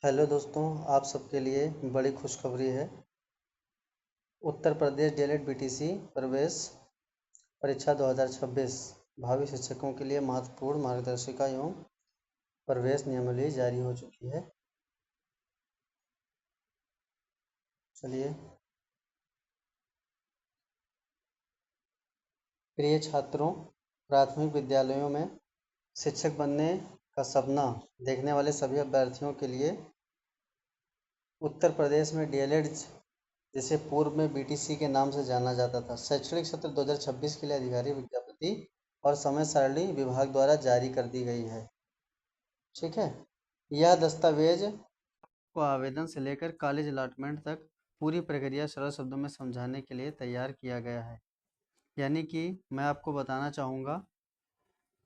Hello दोस्तों, आप सबके लिए बड़ी खुशखबरी है। उत्तर प्रदेश डीएलएड बीटीसी प्रवेश परीक्षा 2026 भावी शिक्षकों के लिए महत्वपूर्ण मार्गदर्शिका एवं प्रवेश नियमावली जारी हो चुकी है। चलिए, प्रिय छात्रों, प्राथमिक विद्यालयों में शिक्षक बनने का सपना देखने वाले सभी अभ्यर्थियों के लिए उत्तर प्रदेश में डीएलएड, जिसे पूर्व में बीटीसी के नाम से जाना जाता था, शैक्षणिक सत्र 2026 के लिए आधिकारिक विज्ञप्ति और समय सारणी विभाग द्वारा जारी कर दी गई है। ठीक है। यह दस्तावेज को आवेदन से लेकर कॉलेज अलॉटमेंट तक पूरी प्रक्रिया सरल शब्दों में समझाने के लिए तैयार किया गया है। यानी कि मैं आपको बताना चाहूँगा,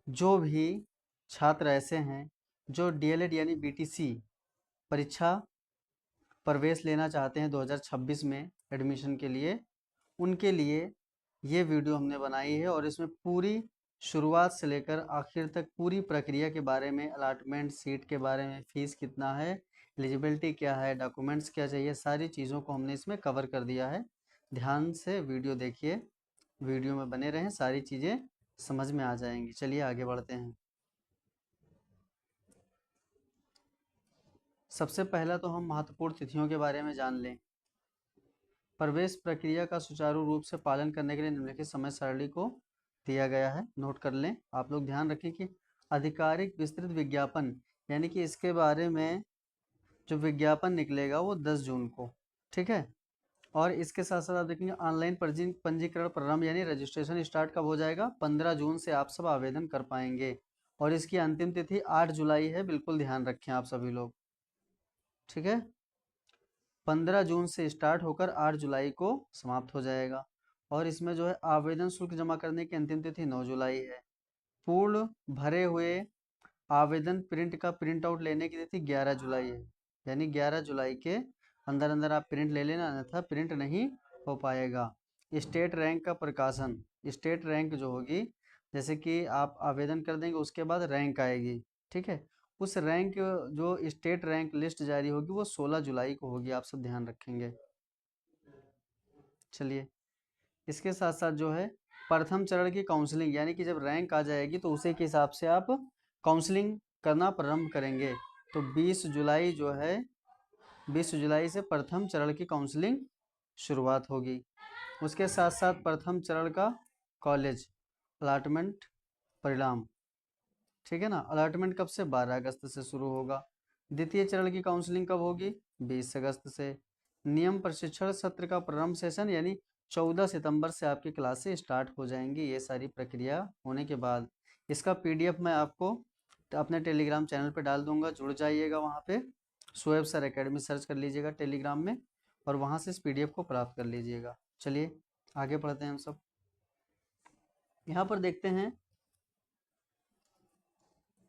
जो भी छात्र ऐसे हैं जो डीएलएड यानी बीटीसी परीक्षा प्रवेश लेना चाहते हैं 2026 में एडमिशन के लिए, उनके लिए ये वीडियो हमने बनाई है और इसमें पूरी शुरुआत से लेकर आखिर तक पूरी प्रक्रिया के बारे में, अलॉटमेंट सीट के बारे में, फीस कितना है, एलिजिबिलिटी क्या है, डॉक्यूमेंट्स क्या चाहिए, सारी चीज़ों को हमने इसमें कवर कर दिया है। ध्यान से वीडियो देखिए, वीडियो में बने रहें, सारी चीज़ें समझ में आ जाएंगी। चलिए आगे बढ़ते हैं। सबसे पहला तो हम महत्वपूर्ण तिथियों के बारे में जान लें। प्रवेश प्रक्रिया का सुचारू रूप से पालन करने के लिए निम्नलिखित समय सारणी को दिया गया है, नोट कर लें। आप लोग ध्यान रखें कि आधिकारिक विस्तृत विज्ञापन, यानी कि इसके बारे में जो विज्ञापन निकलेगा वो 10 जून को, ठीक है। और इसके साथ साथ आप देखेंगे ऑनलाइन पंजीकरण प्रारंभ, यानी रजिस्ट्रेशन स्टार्ट कब हो जाएगा, 15 जून से आप सब आवेदन कर पाएंगे। और इसकी अंतिम तिथि 8 जुलाई है, बिल्कुल ध्यान रखें आप सभी लोग, ठीक है। 15 जून से स्टार्ट होकर 8 जुलाई को समाप्त हो जाएगा। और इसमें जो है आवेदन शुल्क जमा करने की अंतिम तिथि 9 जुलाई है। पूर्ण भरे हुए आवेदन प्रिंट का प्रिंट आउट लेने की तिथि 11 जुलाई है, यानी 11 जुलाई के अंदर अंदर आप प्रिंट ले लेना, अन्यथा प्रिंट नहीं हो पाएगा। स्टेट रैंक का प्रकाशन, स्टेट रैंक जो होगी, जैसे कि आप आवेदन कर देंगे उसके बाद रैंक आएगी, ठीक है। उस रैंक, जो स्टेट रैंक लिस्ट जारी होगी वो 16 जुलाई को होगी, आप सब ध्यान रखेंगे। चलिए, इसके साथ साथ जो है प्रथम चरण की काउंसलिंग, यानी कि जब रैंक आ जाएगी तो उसी के हिसाब से आप काउंसलिंग करना प्रारंभ करेंगे। तो 20 जुलाई जो है, 20 जुलाई से प्रथम चरण की काउंसलिंग शुरुआत होगी। उसके साथ साथ प्रथम चरण का कॉलेज अलॉटमेंट परिणाम, ठीक है ना। अलॉटमेंट कब से, 12 अगस्त से शुरू होगा। द्वितीय चरण की काउंसलिंग कब होगी, 20 अगस्त से। नियम प्रशिक्षण सत्र का प्रारंभ सेशन, यानी 14 सितंबर से आपकी क्लासेस स्टार्ट हो जाएंगी। ये सारी प्रक्रिया होने के बाद इसका पीडीएफ मैं आपको अपने टेलीग्राम चैनल पे डाल दूंगा, जुड़ जाइएगा वहाँ पे। शोएब सर एकेडमी सर्च कर लीजिएगा टेलीग्राम में और वहाँ से इस पीडीएफ को प्राप्त कर लीजिएगा। चलिए आगे बढ़ते हैं हम सब। यहाँ पर देखते हैं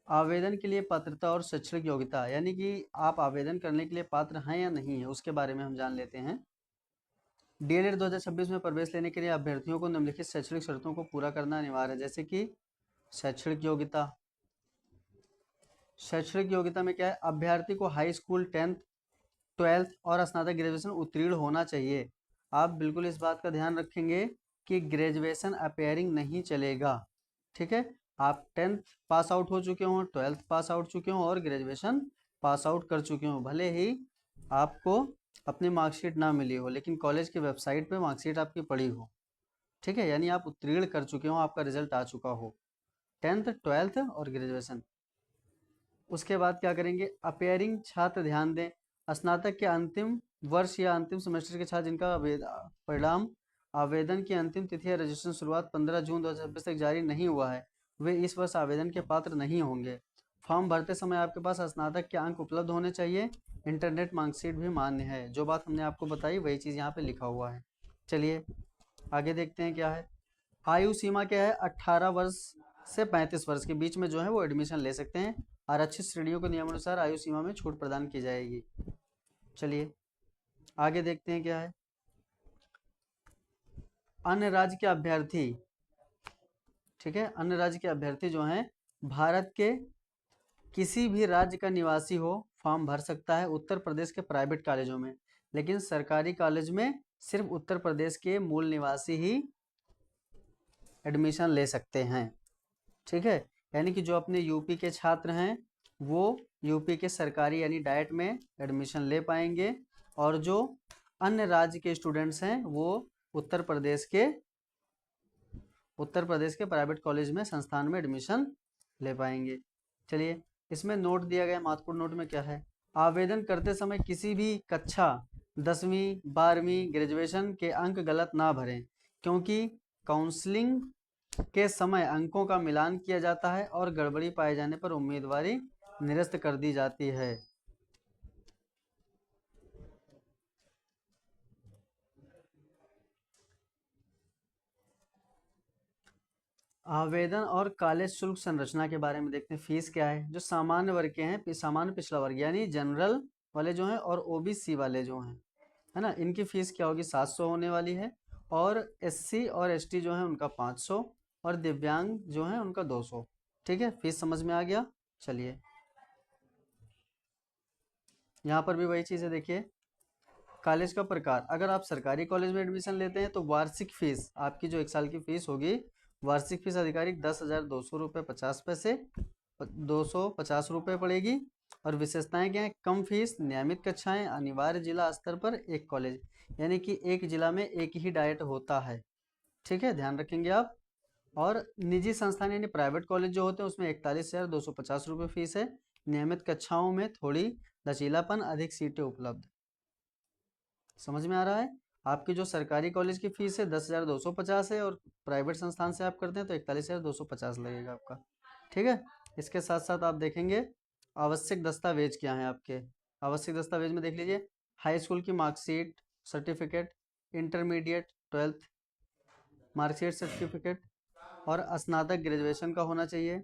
आवेदन के लिए पात्रता और शैक्षणिक योग्यता, यानी कि आप आवेदन करने के लिए पात्र हैं या नहीं है, उसके बारे में हम जान लेते हैं। डीएलएड 2026 में प्रवेश लेने के लिए अभ्यर्थियों को निम्नलिखित शैक्षणिक शर्तों को पूरा करना अनिवार्य है, जैसे कि शैक्षणिक योग्यता। शैक्षणिक योग्यता में क्या है, अभ्यर्थी को हाई स्कूल 10th 12th और स्नातक ग्रेजुएशन उत्तीर्ण होना चाहिए। आप बिल्कुल इस बात का ध्यान रखेंगे कि ग्रेजुएशन अपेयरिंग नहीं चलेगा, ठीक है। आप 10th पास आउट हो चुके हों, 12th पास आउट चुके हों और ग्रेजुएशन पास आउट कर चुके हों, भले ही आपको अपनी मार्कशीट ना मिली हो, लेकिन कॉलेज की वेबसाइट पे मार्कशीट आपकी पड़ी हो, ठीक है, यानी आप उत्तीर्ण कर चुके हो, आपका रिजल्ट आ चुका हो, 10th 12th और ग्रेजुएशन। उसके बाद क्या करेंगे, अपेयरिंग छात्र ध्यान दें, स्नातक के अंतिम वर्ष या अंतिम सेमेस्टर के छात्र जिनका परिणाम आवेदन की अंतिम तिथि या रजिस्ट्रेशन शुरुआत 15 जून 2026 तक जारी नहीं हुआ है, वे इस वर्ष आवेदन के पात्र नहीं होंगे। फॉर्म भरते समय आपके पास स्नातक के अंक उपलब्ध होने चाहिए, इंटरनेट मार्कशीट भी मान्य है। जो बात हमने आपको बताई वही चीज़ यहाँ पे लिखा हुआ है। चलिए आगे देखते हैं क्या है। आयु सीमा क्या है, 18 वर्ष से 35 वर्ष के बीच में जो है वो एडमिशन ले सकते हैं। आरक्षित श्रेणियों के नियमानुसार आयु सीमा में छूट प्रदान की जाएगी। चलिए आगे देखते हैं क्या है। अन्य राज्य के अभ्यर्थी, ठीक है, अन्य राज्य के अभ्यर्थी जो हैं भारत के किसी भी राज्य का निवासी हो, फॉर्म भर सकता है उत्तर प्रदेश के प्राइवेट कॉलेजों में, लेकिन सरकारी कॉलेज में सिर्फ उत्तर प्रदेश के मूल निवासी ही एडमिशन ले सकते हैं। ठीक है, यानी कि जो अपने यूपी के छात्र हैं वो यूपी के सरकारी यानी डाइट में एडमिशन ले पाएंगे, और जो अन्य राज्य के स्टूडेंट्स हैं वो उत्तर प्रदेश के प्राइवेट कॉलेज में, संस्थान में एडमिशन ले पाएंगे। चलिए, इसमें नोट दिया गया, महत्वपूर्ण नोट में क्या है, आवेदन करते समय किसी भी कक्षा 10वीं 12वीं ग्रेजुएशन के अंक गलत ना भरें, क्योंकि काउंसलिंग के समय अंकों का मिलान किया जाता है और गड़बड़ी पाए जाने पर उम्मीदवारी निरस्त कर दी जाती है। आवेदन और कॉलेज शुल्क संरचना के बारे में देखते हैं। फीस क्या है, जो सामान्य वर्ग के हैं, सामान्य पिछड़ा वर्ग यानी जनरल वाले जो हैं और ओबीसी वाले जो हैं, है ना, इनकी फीस क्या होगी, 700 होने वाली है, और एससी और एसटी जो है उनका 500, और दिव्यांग जो है उनका 200। ठीक है, फीस समझ में आ गया। चलिए, यहाँ पर भी वही चीज़ है, देखिए, कॉलेज का प्रकार, अगर आप सरकारी कॉलेज में एडमिशन लेते हैं तो वार्षिक फीस, आपकी जो 1 साल की फीस होगी, वार्षिक फीस आधिकारिक 10,200 रुपये 50 पैसे, 250 रुपये पड़ेगी। और विशेषताएं क्या है, कम फीस, नियमित कक्षाएं, अनिवार्य जिला स्तर पर एक कॉलेज, यानी कि एक जिला में एक ही डाइट होता है। ठीक है, ध्यान रखेंगे आप। और निजी संस्थान यानी प्राइवेट कॉलेज जो होते हैं उसमें 41,250 रुपये फीस है। नियमित कक्षाओं में थोड़ी लचीलापन, अधिक सीटें उपलब्ध। समझ में आ रहा है। आपकी जो सरकारी कॉलेज की फीस है 10,250 है, और प्राइवेट संस्थान से आप करते हैं तो 41,250 लगेगा आपका। ठीक है, इसके साथ साथ आप देखेंगे आवश्यक दस्तावेज क्या हैं आपके। आवश्यक दस्तावेज में देख लीजिए, हाई स्कूल की marksheet, certificate, intermediate 12th marksheet, certificate, और स्नातक ग्रेजुएशन का होना चाहिए,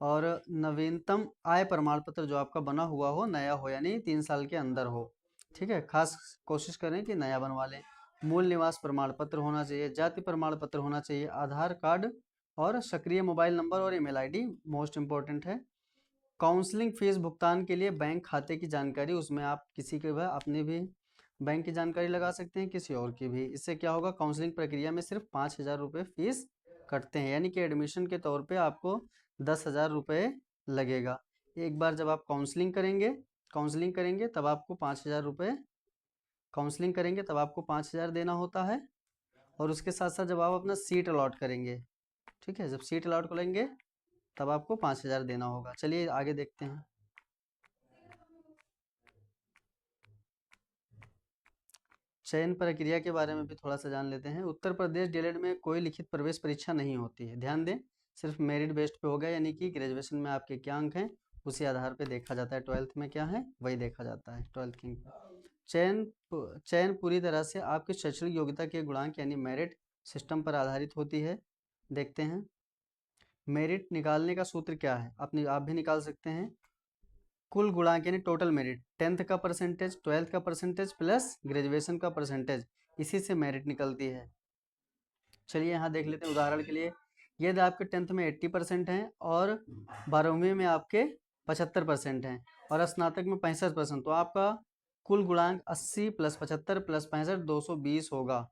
और नवीनतम आय प्रमाण पत्र जो आपका बना हुआ हो, नया हो, यानी 3 साल के अंदर हो। ठीक है, खास कोशिश करें कि नया बनवा लें। मूल निवास प्रमाण पत्र होना चाहिए, जाति प्रमाण पत्र होना चाहिए, आधार कार्ड, और सक्रिय मोबाइल नंबर और ईमेल आईडी मोस्ट इम्पोर्टेंट है। काउंसलिंग फीस भुगतान के लिए बैंक खाते की जानकारी, उसमें आप किसी के भी अपनी भी बैंक की जानकारी लगा सकते हैं, किसी और की भी। इससे क्या होगा, काउंसलिंग प्रक्रिया में सिर्फ 5,000 रुपये फीस कटते हैं, यानी कि एडमिशन के तौर पे आपको 10,000 रुपये लगेगा। एक बार जब आप काउंसलिंग करेंगे तब आपको 5,000 रुपये, काउंसलिंग करेंगे तब आपको 5,000 देना होता है। और उसके साथ साथ जब आप अपना सीट अलॉट करेंगे, ठीक है, जब सीट अलॉट करेंगे तब आपको 5,000 देना होगा। चलिए आगे देखते हैं। चयन प्रक्रिया के बारे में भी थोड़ा सा जान लेते हैं। उत्तर प्रदेश डीएलएड में कोई लिखित प्रवेश परीक्षा नहीं होती है, ध्यान दें, सिर्फ मेरिट बेस्ड पे होगा, यानी कि ग्रेजुएशन में आपके क्या अंक हैं उसी आधार पे देखा जाता है, 12th में क्या है वही देखा जाता है, 12th के अंक। चयन पूरी तरह से आपकी शैक्षणिक योग्यता के गुणांक यानी मेरिट सिस्टम पर आधारित होती है। देखते हैं, मेरिट निकालने का सूत्र क्या है, अपनी आप भी निकाल सकते हैं। कुल गुणांक यानी टोटल मेरिट, 10th का परसेंटेज, 12th का परसेंटेज प्लस ग्रेजुएशन का परसेंटेज, इसी से मेरिट निकलती है। चलिए यहाँ देख लेते हैं उदाहरण के लिए, यदि आपके 10th में 80% हैं और 12वीं में आपके 75% हैं और स्नातक में 65%, तो आपका कुल गुणांक 80 + 75 + 65 220 होगा।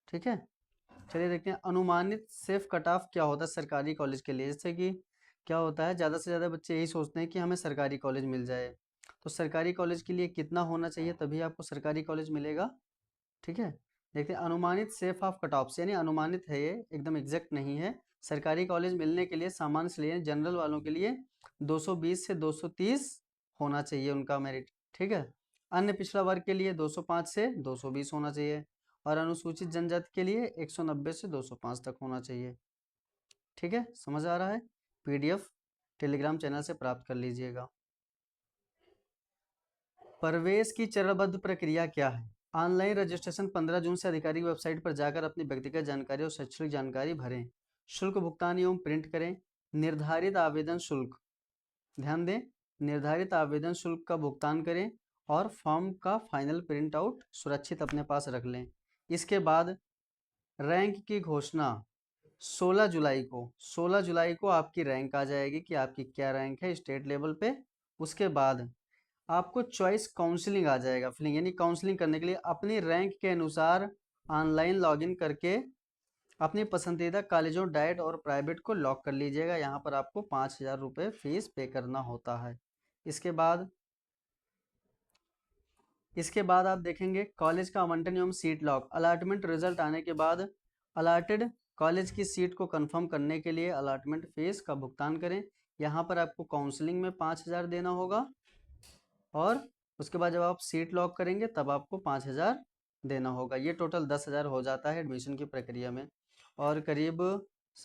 ठीक है, चलिए देखते हैं अनुमानित सेफ कट ऑफ क्या होता है सरकारी कॉलेज के लिए। जैसे कि क्या होता है, ज़्यादा से ज़्यादा बच्चे यही सोचते हैं कि हमें सरकारी कॉलेज मिल जाए, तो सरकारी कॉलेज के लिए कितना होना चाहिए तभी आपको सरकारी कॉलेज मिलेगा। ठीक है, देखते हैं अनुमानित सेफ ऑफ कट ऑफ, यानी अनुमानित है, ये एकदम एग्जैक्ट नहीं है। सरकारी कॉलेज मिलने के लिए सामान्य से लिए जनरल वालों के लिए 220 से 230 होना चाहिए उनका मेरिट। ठीक है, अन्य पिछड़ा वर्ग के लिए 205 से 220 होना चाहिए, और अनुसूचित जनजाति के लिए 190 से 205 तक होना चाहिए। ठीक है, समझ आ रहा है। पीडीएफ टेलीग्राम चैनल से प्राप्त कर लीजिएगा। प्रवेश की चरणबद्ध प्रक्रिया क्या है, ऑनलाइन रजिस्ट्रेशन 15 जून से आधिकारिक वेबसाइट पर जाकर अपनी व्यक्तिगत जानकारी और शैक्षणिक जानकारी भरें, शुल्क भुगतान एवं प्रिंट करें, निर्धारित आवेदन शुल्क, ध्यान दें, निर्धारित आवेदन शुल्क का भुगतान करें और फॉर्म का फाइनल प्रिंट आउट सुरक्षित अपने पास रख लें। इसके बाद रैंक की घोषणा 16 जुलाई को आपकी रैंक आ जाएगी कि आपकी क्या रैंक है स्टेट लेवल पे। उसके बाद आपको चॉइस काउंसलिंग आ जाएगा, फिलिंग यानी काउंसलिंग करने के लिए अपनी रैंक के अनुसार ऑनलाइन लॉगिन करके अपनी पसंदीदा कॉलेजों डाइट और प्राइवेट को लॉक कर लीजिएगा। यहाँ पर आपको 5,000 रुपये फीस पे करना होता है। इसके बाद आप देखेंगे कॉलेज का आवंटन एवं सीट लॉक। अलॉटमेंट रिजल्ट आने के बाद अलॉटेड कॉलेज की सीट को कंफर्म करने के लिए अलॉटमेंट फीस का भुगतान करें। यहाँ पर आपको काउंसलिंग में 5,000 देना होगा और उसके बाद जब आप सीट लॉक करेंगे तब आपको 5,000 देना होगा। ये टोटल 10,000 हो जाता है एडमिशन की प्रक्रिया में। और करीब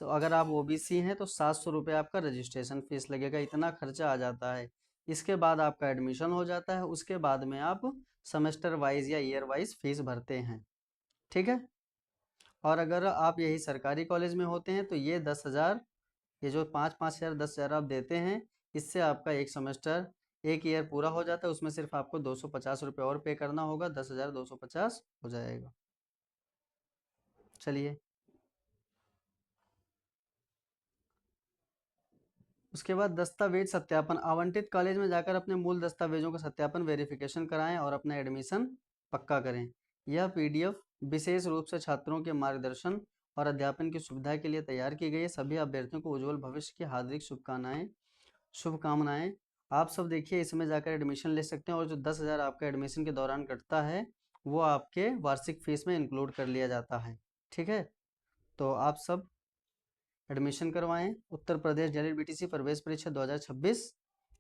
अगर आप ओबीसी हैं तो 700 रुपये आपका रजिस्ट्रेशन फीस लगेगा, इतना खर्चा आ जाता है। इसके बाद आपका एडमिशन हो जाता है, उसके बाद में आप सेमेस्टर वाइज या ईयर वाइज फीस भरते हैं। ठीक है। और अगर आप यही सरकारी कॉलेज में होते हैं तो ये 10,000, ये जो 5,000 10,000 आप देते हैं, इससे आपका एक सेमेस्टर एक ईयर पूरा हो जाता है। उसमें सिर्फ आपको 250 रुपये और पे करना होगा, 10,250 हो जाएगा। चलिए, उसके बाद दस्तावेज सत्यापन। आवंटित कॉलेज में जाकर अपने मूल दस्तावेजों का सत्यापन वेरिफिकेशन कराएं और अपना एडमिशन पक्का करें। यह पीडीएफ विशेष रूप से छात्रों के मार्गदर्शन और अध्यापन की सुविधा के लिए तैयार की गई है। सभी अभ्यर्थियों को उज्जवल भविष्य की हार्दिक शुभकामनाएं। आप सब देखिए, इसमें जाकर एडमिशन ले सकते हैं और जो 10,000 आपका एडमिशन के दौरान कटता है वो आपके वार्षिक फीस में इंक्लूड कर लिया जाता है। ठीक है, तो आप सब एडमिशन करवाएं। उत्तर प्रदेश जेईई बीटीसी प्रवेश परीक्षा 2026,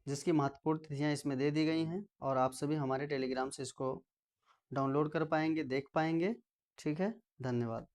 जिसकी महत्वपूर्ण तिथियां इसमें दे दी गई हैं और आप सभी हमारे टेलीग्राम से इसको डाउनलोड कर पाएंगे, देख पाएंगे। ठीक है, धन्यवाद।